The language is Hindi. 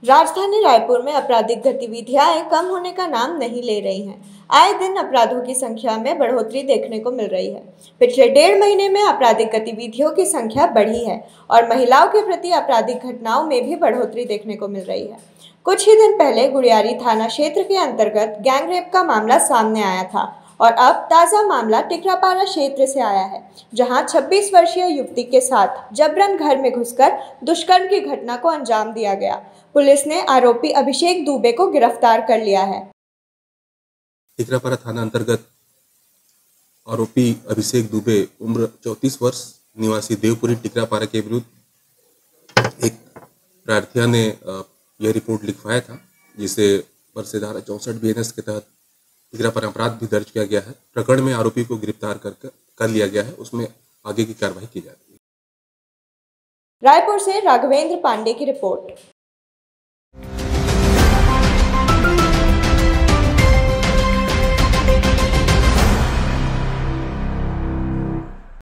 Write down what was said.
राजधानी रायपुर में आपराधिक गतिविधियां कम होने का नाम नहीं ले रही हैं। आए दिन अपराधों की संख्या में बढ़ोतरी देखने को मिल रही है। पिछले 1.5 महीने में आपराधिक गतिविधियों की संख्या बढ़ी है और महिलाओं के प्रति आपराधिक घटनाओं में भी बढ़ोतरी देखने को मिल रही है। कुछ ही दिन पहले गुड़ियारी थाना क्षेत्र के अंतर्गत गैंगरेप का मामला सामने आया था और अब ताजा मामला टिकरापारा क्षेत्र से आया है, जहां 26 वर्षीय युवती के साथ जबरन घर में घुसकर दुष्कर्म की घटना को अंजाम दिया गया। पुलिस ने आरोपी अभिषेक दुबे को गिरफ्तार कर लिया है। टिकरापारा थाना अंतर्गत आरोपी अभिषेक दुबे उम्र 34 वर्ष निवासी देवपुरी टिकरापारा के विरुद्ध एक प्रार्थिया ने यह रिपोर्ट लिखवाया था, जिसे वर्ष धारा 64 BNS के तहत टिकरापारा अपराध भी दर्ज किया गया है। प्रकरण में आरोपी को गिरफ्तार कर लिया गया है। उसमें आगे की कार्रवाई की जाती है। रायपुर से राघवेंद्र पांडे की रिपोर्ट।